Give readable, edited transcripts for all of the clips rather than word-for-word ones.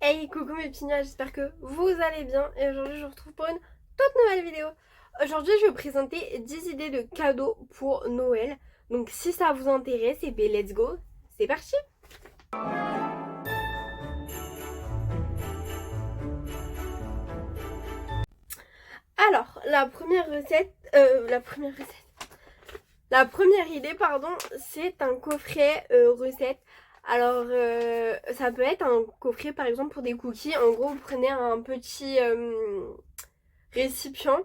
Hey coucou mes petits nuages, j'espère que vous allez bien et aujourd'hui je vous retrouve pour une toute nouvelle vidéo. Aujourd'hui je vais vous présenter 10 idées de cadeaux pour Noël. Donc si ça vous intéresse, et bien let's go, c'est parti. Alors la première idée pardon, c'est un coffret recette. Alors ça peut être un coffret par exemple pour des cookies. En gros vous prenez un petit récipient.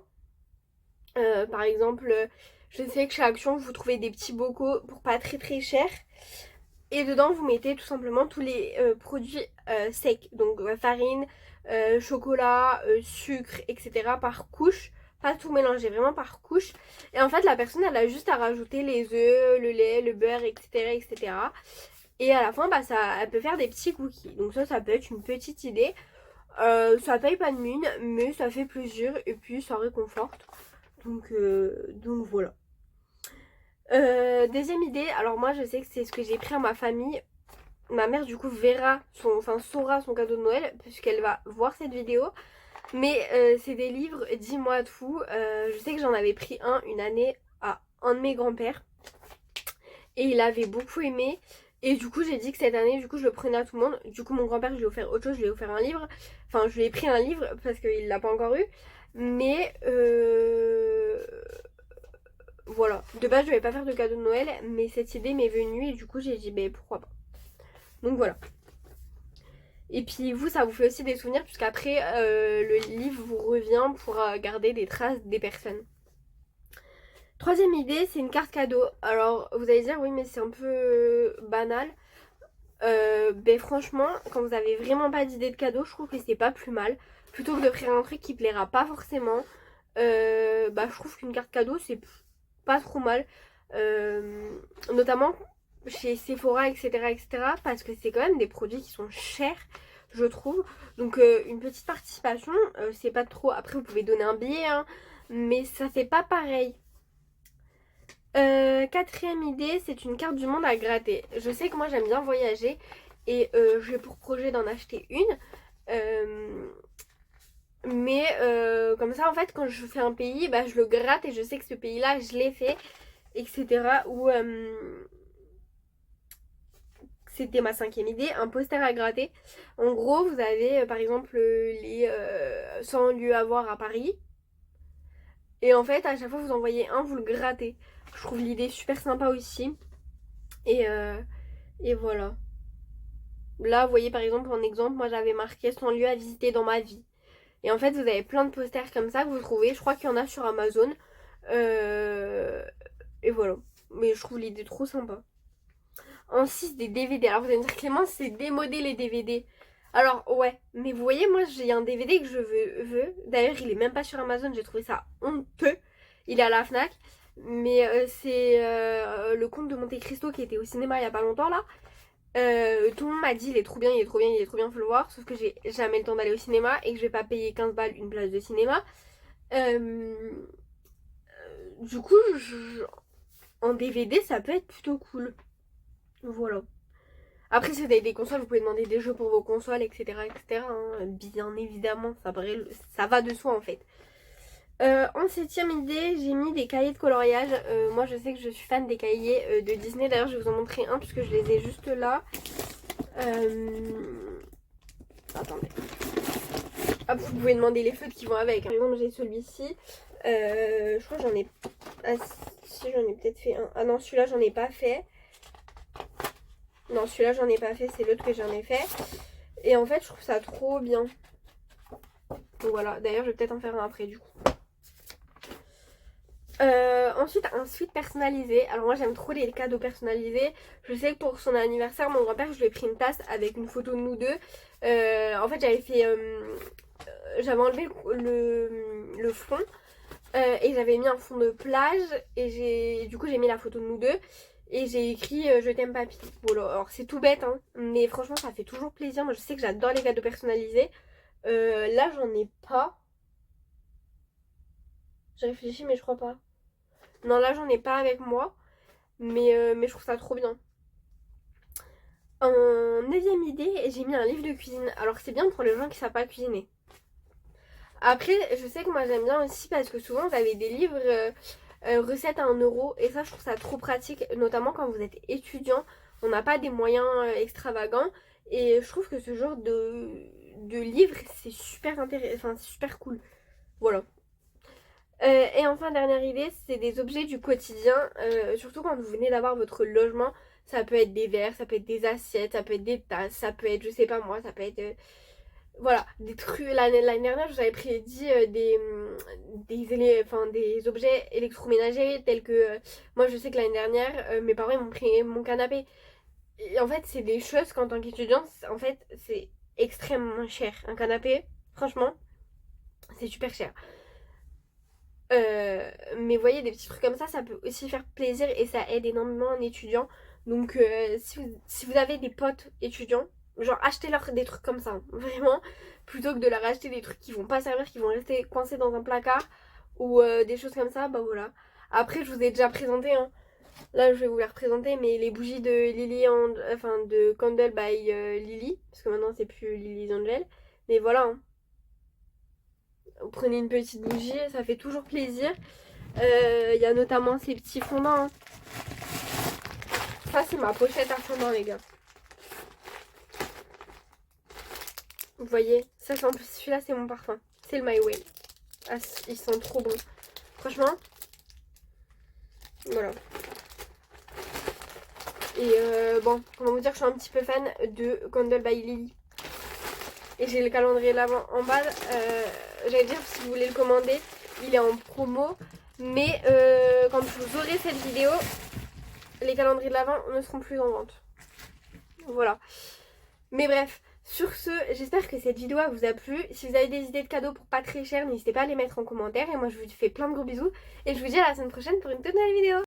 Par exemple, je sais que chez Action, vous trouvez des petits bocaux pour pas très très cher. Et dedans, vous mettez tout simplement tous les produits secs. Donc farine, chocolat, sucre, etc. par couche. Pas tout mélanger, vraiment par couche. Et en fait, la personne, elle a juste à rajouter les œufs, le lait, le beurre, etc. etc. Et à la fin, bah, elle peut faire des petits cookies. Donc ça peut être une petite idée. Ça paye pas de mine, mais ça fait plaisir et puis ça réconforte. Donc voilà. Deuxième idée, alors moi je sais que c'est ce que j'ai pris à ma famille. Ma mère du coup saura son cadeau de Noël puisqu'elle va voir cette vidéo. Mais c'est des livres, dis-moi tout. Je sais que j'en avais pris un une année à un de mes grands-pères. Et il avait beaucoup aimé. Et du coup j'ai dit que cette année du coup je le prenais à tout le monde. Du coup mon grand-père je lui ai offert autre chose, je lui ai offert un livre. Enfin je lui ai pris un livre parce qu'il l'a pas encore eu. Mais voilà, de base je vais pas faire de cadeau de Noël, mais cette idée m'est venue et du coup j'ai dit ben pourquoi pas. Donc voilà. Et puis vous, ça vous fait aussi des souvenirs puisqu'après le livre vous revient pour garder des traces des personnes. Troisième idée, c'est une carte cadeau. Alors vous allez dire oui mais c'est un peu banal. Ben franchement, quand vous avez vraiment pas d'idée de cadeau, je trouve que c'est pas plus mal. Plutôt que de faire un truc qui plaira pas forcément, bah je trouve qu'une carte cadeau c'est pas trop mal. Notamment chez Sephora, etc., etc. Parce que c'est quand même des produits qui sont chers, je trouve. Donc une petite participation, c'est pas trop. Après, vous pouvez donner un billet, hein, mais ça fait pas pareil. Quatrième idée, c'est une carte du monde à gratter. Je sais que moi j'aime bien voyager et j'ai pour projet d'en acheter une. Euh, mais comme ça, en fait, quand je fais un pays, bah, je le gratte et je sais que ce pays-là, je l'ai fait, etc. Ou c'était ma cinquième idée, un poster à gratter. En gros, vous avez par exemple les 100 lieux à voir à Paris. Et en fait, à chaque fois, vous envoyez un, vous le grattez. Je trouve l'idée super sympa aussi. Et, euh, et voilà. Là, vous voyez par exemple, en exemple, moi j'avais marqué 100 lieux à visiter dans ma vie. Et en fait, vous avez plein de posters comme ça que vous trouvez. Je crois qu'il y en a sur Amazon. Euh, et voilà. Mais je trouve l'idée trop sympa. En 6 des DVD. Alors vous allez me dire Clémence, c'est démodé les DVD. Alors ouais, mais vous voyez, moi j'ai un DVD que je veux. D'ailleurs, il est même pas sur Amazon, j'ai trouvé ça honteux. Il est à la Fnac. Mais c'est le conte de Monte Cristo qui était au cinéma il y a pas longtemps là. Tout le monde m'a dit il est trop bien, il est trop bien, il est trop bien, faut le voir. Sauf que j'ai jamais le temps d'aller au cinéma et que je vais pas payer 15 balles une place de cinéma. Euh, du coup, en DVD, ça peut être plutôt cool. Voilà. Après, si vous avez des consoles, vous pouvez demander des jeux pour vos consoles, etc. etc. hein. Bien évidemment, ça va de soi en fait. En septième idée, j'ai mis des cahiers de coloriage. Moi, je sais que je suis fan des cahiers de Disney. D'ailleurs, je vais vous en montrer un puisque je les ai juste là. Attendez. Hop, vous pouvez demander les feutres qui vont avec. Par exemple, j'ai celui-ci. Je crois que j'en ai... Ah si, j'en ai peut-être fait un. Ah non, celui-là, j'en ai pas fait. Non, celui-là, j'en ai pas fait. C'est l'autre que j'en ai fait. Et en fait, je trouve ça trop bien. Donc voilà, d'ailleurs, je vais peut-être en faire un après du coup. Ensuite, un suite personnalisé. Alors moi, j'aime trop les cadeaux personnalisés. Je sais que pour son anniversaire, mon grand-père, je lui ai pris une tasse avec une photo de nous deux. En fait, j'avais enlevé le fond et j'avais mis un fond de plage. Et du coup, j'ai mis la photo de nous deux. Et j'ai écrit je t'aime papy. Voilà, alors c'est tout bête, hein, mais franchement, ça fait toujours plaisir. Moi, je sais que j'adore les cadeaux personnalisés. Là, j'en ai pas. J'ai réfléchi, mais je crois pas. Non, là, j'en ai pas avec moi. Mais je trouve ça trop bien. En 9ème idée, j'ai mis un livre de cuisine. Alors c'est bien pour les gens qui savent pas cuisiner. Après, je sais que moi j'aime bien aussi parce que souvent vous avez des livres recettes à 1 € et ça je trouve ça trop pratique, notamment quand vous êtes étudiant, on n'a pas des moyens extravagants et je trouve que ce genre de livre c'est super intéressant, enfin c'est super cool. Voilà. Et enfin dernière idée, c'est des objets du quotidien, surtout quand vous venez d'avoir votre logement, ça peut être des verres, ça peut être des assiettes, ça peut être des tasses, ça peut être je sais pas moi, ça peut être voilà, des trucs. L'année dernière, je vous avais prédit des objets électroménagers tels que. Moi, je sais que l'année dernière, mes parents ils m'ont pris mon canapé. Et en fait, c'est des choses qu'en tant qu'étudiant, en fait, c'est extrêmement cher. Un canapé, franchement, c'est super cher. Mais vous voyez, des petits trucs comme ça peut aussi faire plaisir et ça aide énormément un étudiant. Donc, si vous avez des potes étudiants, genre achetez-leur des trucs comme ça, hein, vraiment, plutôt que de leur acheter des trucs qui vont pas servir, qui vont rester coincés dans un placard ou des choses comme ça, bah voilà. Après, je vous ai déjà présenté, hein. Là, je vais vous les représenter, mais les bougies de enfin de Candle by Lily, parce que maintenant c'est plus Lily's Angel. Mais voilà, hein. Vous prenez une petite bougie, ça fait toujours plaisir. Il y a notamment ces petits fondants, hein. Ça, c'est ma pochette à fondant, les gars. Vous voyez, ça, c'est en plus, celui-là, c'est mon parfum. C'est le My Way. Ah, ils sont trop bons. Franchement, voilà. Et bon, comment vous dire que je suis un petit peu fan de Candle by Lily. Et j'ai le calendrier de l'Avent en bas. J'allais dire, si vous voulez le commander, il est en promo. Mais quand vous aurez cette vidéo, les calendriers de l'Avent ne seront plus en vente. Voilà. Mais bref, sur ce, j'espère que cette vidéo vous a plu. Si vous avez des idées de cadeaux pour pas très cher, n'hésitez pas à les mettre en commentaire. Et moi, je vous fais plein de gros bisous. Et je vous dis à la semaine prochaine pour une toute nouvelle vidéo.